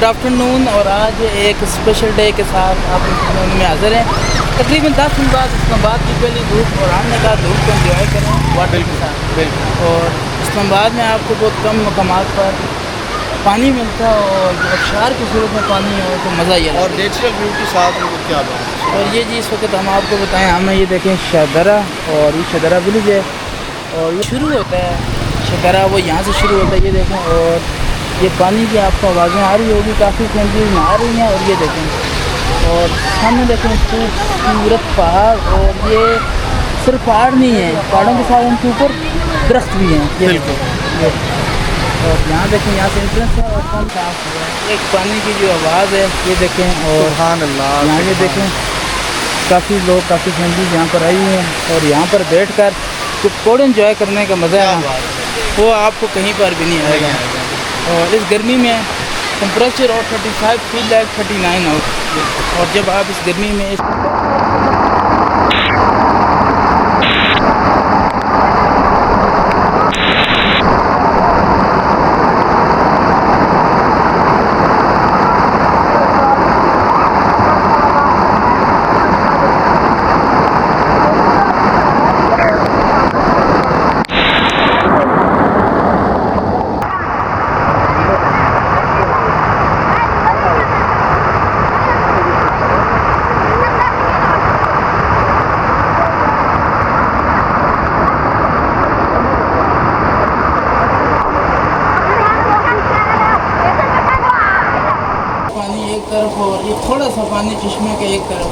Good afternoon. और आज एक स्पेशल डे के साथ आप में हाज़िर हैं। तकरीबन 10 दिन बाद इस्लामाबाद की पहली धूप और हमने कहा धूप को एंजॉय करें वाटर के साथ। और इस्लामाबाद में आपको बहुत कम मकामात पर पानी मिलता है और अबशार की सूरत में पानी हो तो मज़ा ही है। और नेचुरल ब्यूटी साथ में क्या बात है। और ये जी इस वक्त हम आपको बताएं, हमें ये देखें शदरा, और ये शदरा विलेज है और ये शुरू होता है शदरा, वो यहाँ से शुरू होता है। ये देखें और ये पानी की आपको आवाज़ें आ रही होगी, काफ़ी फैमिलीज आ रही हैं। और ये देखें और सामने देखें खूबसूरत पहाड़, और ये सिर्फ पहाड़ नहीं है, पहाड़ों के साथ उनके ऊपर दरख्त भी हैं। ये ये और यहाँ देखें, यहाँ से एंट्रेंस है और कौन साफ हुआ है। एक पानी की जो आवाज़ है ये देखें। और सुभान अल्लाह, यहाँ ये देखें काफ़ी लोग, काफ़ी फैमिलीज यहाँ पर आई हुई हैं और यहाँ पर बैठ कर जो पकौड़े एंजॉय करने का मज़ा है वो आपको कहीं पर भी नहीं आएगा। और इस गर्मी में टेम्परेचर और 35 फील लाइक 39 आउट। और जब आप इस गर्मी में एक तरफ और ये थोड़ा सा पानी चश्मे के एक तरफ,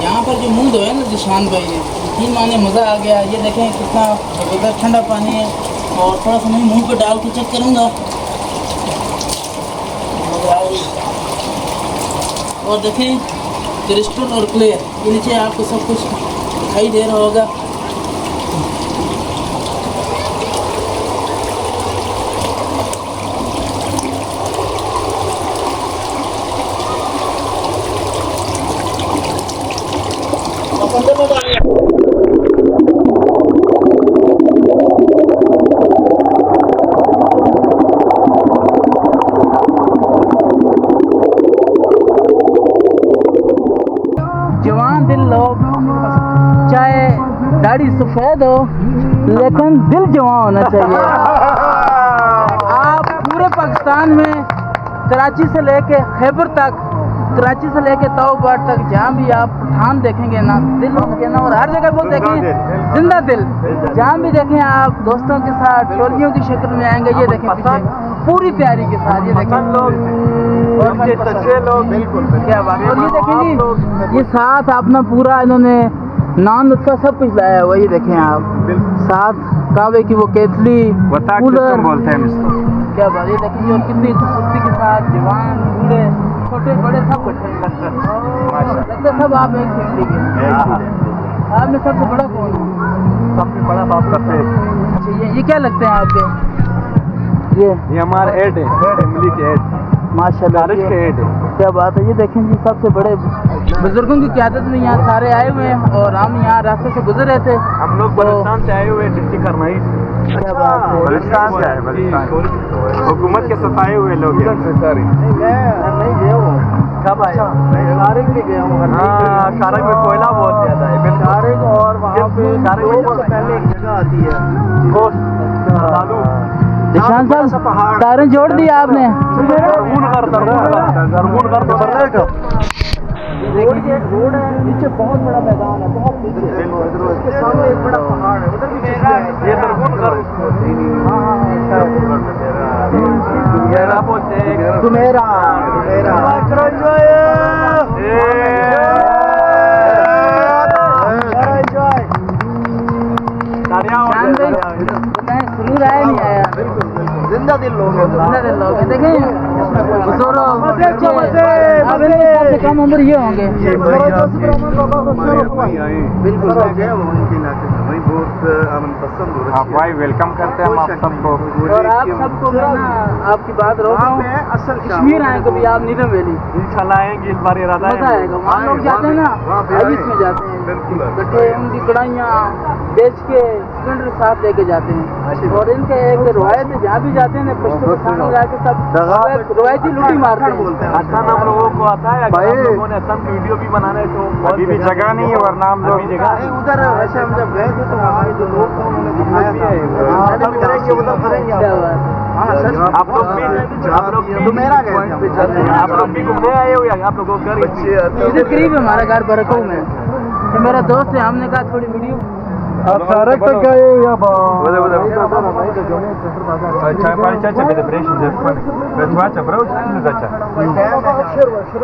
यहाँ पर जो मुंह धोया ना जिशान भाई ने, यकीन माने मज़ा आ गया। ये देखें कितना ज़बरदस्त ठंडा पानी है। और थोड़ा सा मैं मुंह पे डाल के चेक करूँगा। और देखें क्रिस्टल और क्लियर, ये नीचे आपको सब कुछ दिखाई दे रहा होगा। जवान दिल लोग, चाहे दाढ़ी सफ़ेद हो लेकिन दिल जवान होना चाहिए। आप पूरे पाकिस्तान में कराची से लेके खैबर तक, कराची से लेके तौबाद तक, जहाँ भी आप पठान देखेंगे ना दिल होंगे ना, और हर जगह वो देखें जिंदा दिल। जहाँ भी देखें आप दोस्तों के साथ टोलियों की शक्ल में आएंगे। ये देखें पीछे पूरी तैयारी के साथ, ये देखें लोग और अच्छे लोग, बिल्कुल क्या बात है। और ये देखें जी, ये साथ अपना पूरा इन्होंने नान लुत्फा सब कुछ लाया है। वही देखें आप साथ कावे की वो केतली कूलर बोलते हैं इसको, क्या बात। ये देखें और कितनी खूबसूरती के साथ जवान बूढ़े छोटे बड़े सब कुछ लगता सब आप एक फैमिली के। आप में सबसे बड़ा कौन है? सबसे बड़ा बाप का पेट। अच्छा, ये क्या लगते हैं आपके? ये हमारा ऐड है, फैमिली के ऐड, माशाल्लाह के ऐड है। क्या बात है। ये देखें जी सबसे बड़े बुजुर्गों की क़यादत में यहाँ सारे आए हुए हैं और हम यहाँ रास्ते से गुजर रहे थे। हम लोग बलुचिस्तान से आए हुए, डिस्ट्रिक्ट करनाई से। क्या बात है। बलुचिस्तान से आए, बलुचिस्तान हुकूमत के सताए हुए लोग हैं। नहीं गया वो कब आए? शारिक भी गया हूँ। हाँ, शारिक में कोयला बहुत ज़्यादा है। शारिक और वहाँ पे पहले एक जगह आती है निशान साहब, तारें जोड़ दी आपने। रोड है, नीचे बहुत बड़ा मैदान है, बहुत पीछे इसके सामने एक बड़ा पहाड़ है, उधर भी सुरूर आया नहीं आया। जिंदा दिल लोग हैं, जिंदा दिल लोग हैं। देखें कम उम्र ये होंगे। बिल्कुल आप भाई वेलकम करते हैं हम आप सबको। और आप सबको मैं ना आपकी बात रोक रहा हूँ, असल कश्मीर आए कभी आप नीलम वैली इंशाल्लाह आएंगे इस बार, इरादा मजा आएगा। वहाँ लोग जाते हैं ना, में जाते हैं, गड्ढे उनकी कढ़ाइयाँ बेच के स्टूडेंट साथ लेके जाते हैं। और इनका एक रवायत है, जहाँ भी जाते हैं पश्तो के सामने जाके सब रवायती लुटी मारते हैं। असम हम लोगों को आता है, अगर हम लोगों ने असम की वीडियो भी बनाना है तो अभी भी जगह नहीं है, वरना हम लोग उधर वैसे हम जब गए थे तो वहाँ जो लोग थे उन्होंने दिखाया था। करेंगे उधर करेंगे क्या बात है। आप लोग भी घूमने आए हो या आप लोगों को घर इधर करीब है हमारा घर बरकऊ में, तो मेरा दोस्त है, हमने कहा थोड़ी वीडियो आप सारक तक गए हो या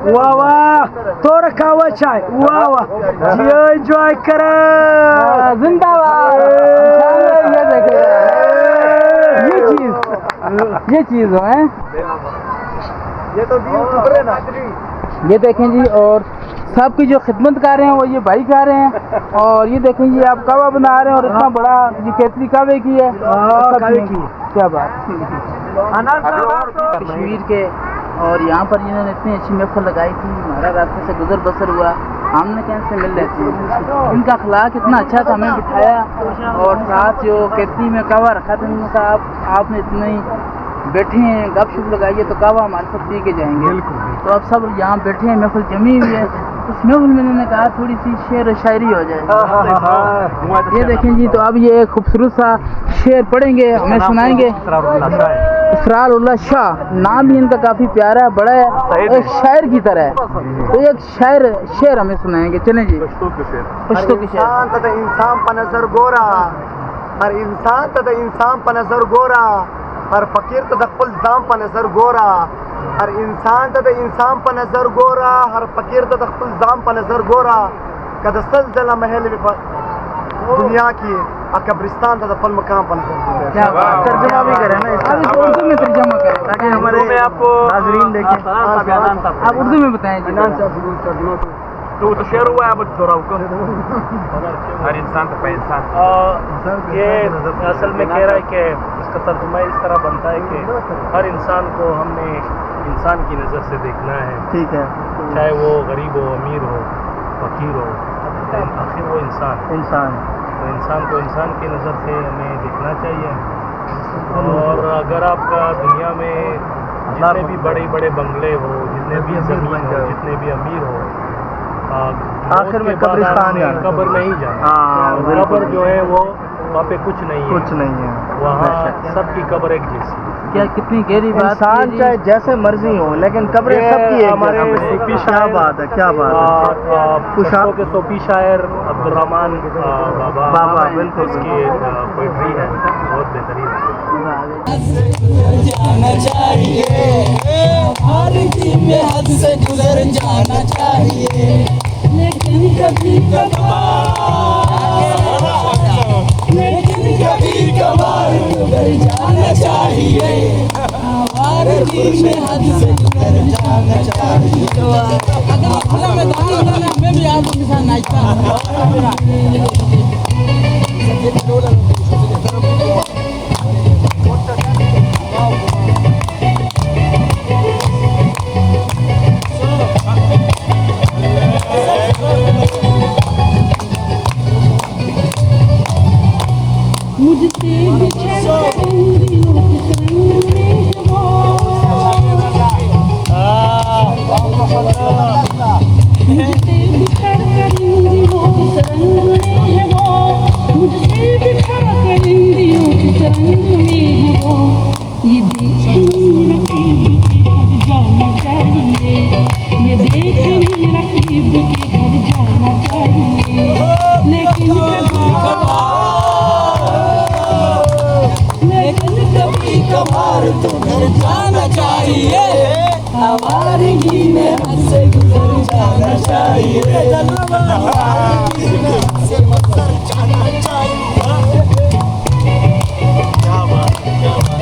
वाह वाह तो रखा हुआ चाय, वाह वाह जियो एंजॉय करो जिंदाबाद। ये देखो ये चीज है, ये तो उतरे ना। ये देखें जी। और सबकी जो खिदमत कर रहे हैं वो ये भाई कर रहे हैं। और ये देखें जी आप कवा बना रहे हैं, और इतना बड़ा ये केतली कवे की है। क्या बात कश्मीर के। और यहाँ पर इन्होंने इतनी अच्छी महफिल लगाई थी, हमारा रास्ते से गुजर बसर हुआ, हमने कहीं से मिल लेते हैं। इनका अखलाक इतना अच्छा था, हमें बिठाया और साथ जो केतली में कवा रखा था, उन्होंने कहा आपने इतने ही बैठे हैं गपशप लगाइए तो कवा हमारे साथ पी के जाएंगे। तो अब सब यहाँ बैठे हैं, महफिल जमी हुई है। उस महफिल में इन्होंने कहा थोड़ी सी शेर व शायरी हो जाए। ये देखें जी, तो अब ये खूबसूरत सा शेर पढ़ेंगे, हमें सुनाएंगे। इसरारुल्लाह शाह नाम भी इनका काफ़ी प्यारा है, बड़ा है, एक शायर की तरह है। तो एक शेर हमें सुनाएंगे, चलें जी। पश्तो के शेर। इंसान पर नजर गोरा, हर इंसान तथा इंसान पर नजर गोरा, हर फकीर तथा कुल जाम पर नजर गोरा, हर इंसान तथा इंसान पर नजर गोरा, हर फकीर तथा कुल जाम पर नजर गोरा, कदसल जला महल दुनिया की कब्रिस्तान तथा फल मकाम पर नजर गोरा। क्या बात, तर्जुमा भी करें ना इसका, उर्दू में तर्जुमा करें ताकि हमारे नाज़रीन देखें। आप उर्दू में बताएं जी। तो शेर हुआ है, अब दोहराओ को हर इंसान तो इंसान। ये असल में कह रहा है कि इसका तर्जुमा इस तरह बनता है कि हर इंसान को हमने इंसान की नज़र से देखना है। ठीक है, चाहे वो गरीब हो, अमीर हो, फकीर हो, आखिर वो इंसान है। तो इंसान को इंसान की नज़र से हमें देखना चाहिए। और अगर आपका दुनिया में जितने भी बड़े बड़े बंगले हो, जितने भी ज़मीन हो, जितने भी अमीर हो, आखिर में कब्रिस्तान जाना, कब्र में ही जाना। हाँ, कब्र जो है वो वहाँ पे कुछ नहीं है, वहाँ सबकी कब्र एक जैसी। क्या कितनी गहरी बात। इंसान चाहे जैसे मर्जी हो, लेकिन कब्रें सबकी एक हमारे सूफी क्या शायर, बात है, क्या बात है। पुष्पों के सूफी शायर अब्दुर्रहमान बाबा बिल्कुल इसकी पोइट्री है, बहुत बेहतरीन है। जाना चाहिए, हर दिन में हद से गुजर जाना चाहिए, लेकिन कभी कभार गुजर जाना चाहिए, हर दिन में हद से गुजर जाना चाहिए। अगर खुला मैदान होता ना, मैं भी आपको किसान नाचता। मुझसे बिछड़ उंगलियों के रंग में वो, मुझसे बिछड़ कर उंगलियों के रंग में है वो, मुझसे बिछड़ कर उंगलियों के रंग में है वो। ये देखने रकीब के घर जाना चाहिए, ये देखने रकीब के घर जाना चाहिए, लेकिन कभी कभार तो घर जाना चाहिए, आवारगी में हद से गुजर जाना चाहिए, आवारगी में हद से गुजर जाना चाहिए। क्या बात, क्या बात।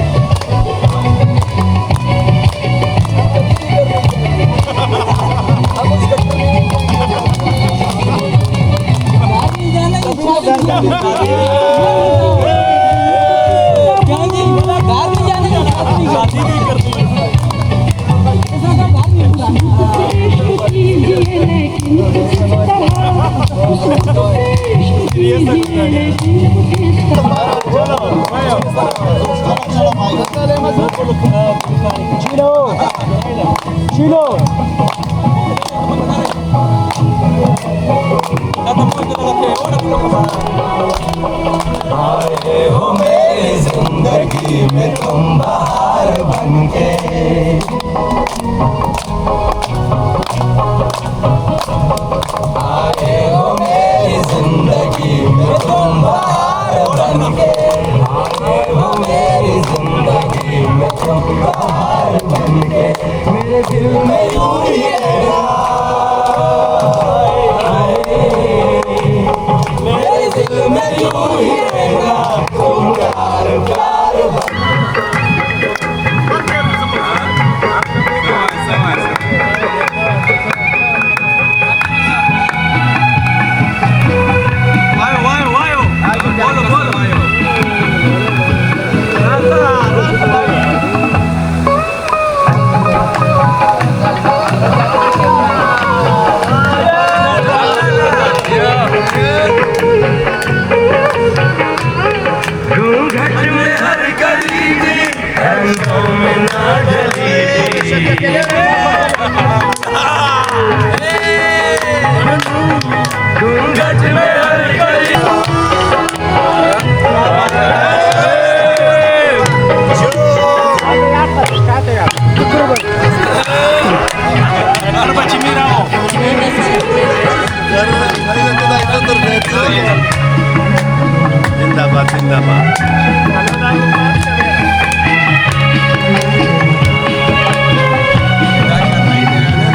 जिंदाबाद जिंदाबाद।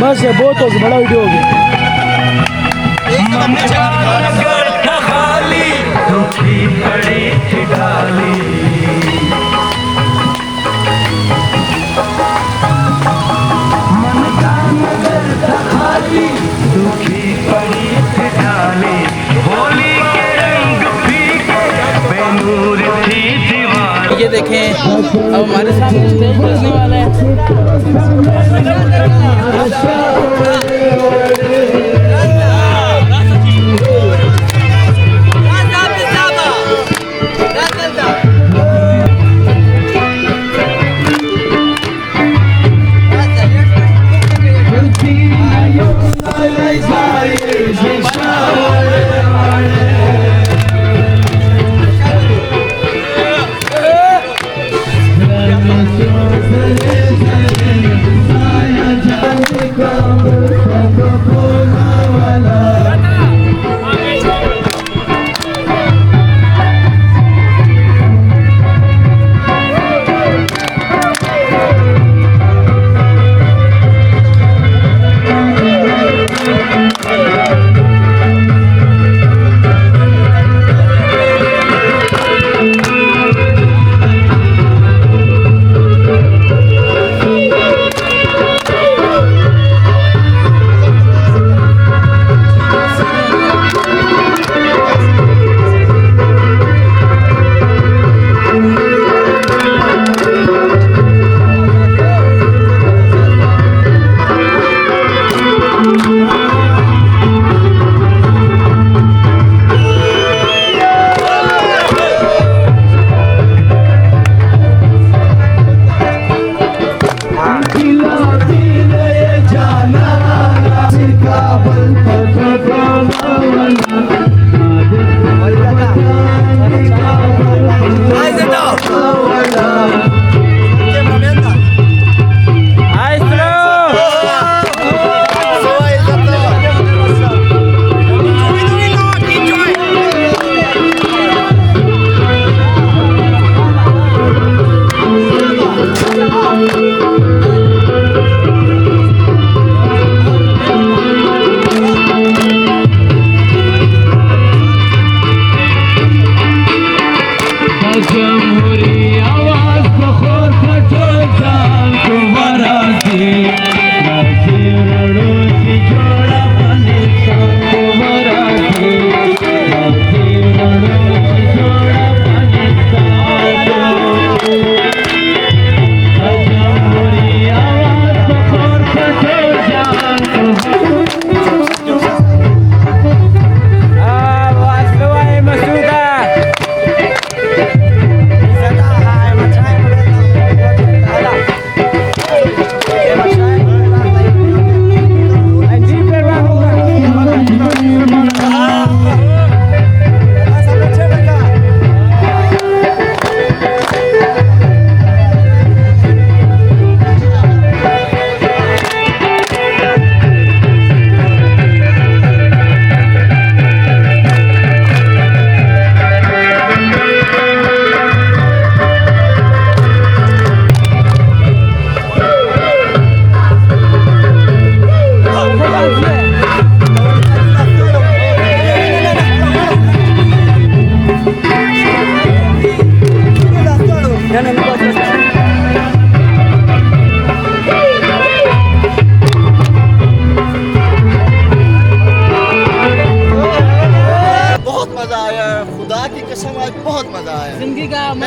बस है, बहुत हो गया, बड़ा वीडियो हो गया। ये देखें अब हमारे सामने स्टेज बजने वाला है। Go, go, go.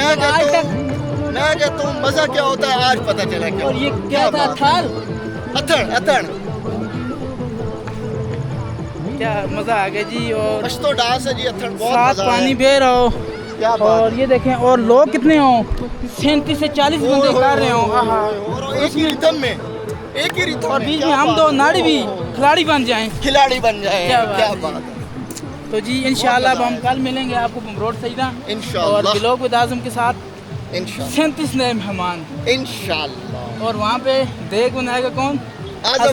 मैं कहता हूँ मजा क्या होता है आज पता चला क्या। और ये क्या था थाल? अथड़ अथड़ क्या मजा आ गया जी। और बस तो डांस है जी अथड़ बहुत साथ मजा पानी है। बेर हो। क्या बात और ये देखें और लोग कितने हो, 37 से 40 बंदे कर रहे हो। आहा। और एक ही रिथम में एक ही रिथम और में बीच क्या में हम बात दो है। नाड़ी भी खिलाड़ी बन जाएं। खिलाड़ी बन जाए। क्या क्या बात बात है। तो जी इंशाल्लाह अब हम कल मिलेंगे आपको बमरोड सईदा इंशाल्लाह। और बिलोक विद आज़म के साथ इंशाल्लाह 37 नए मेहमान। इंशाल्लाह। और वहाँ पे देख बनाएगा कौन? आज़म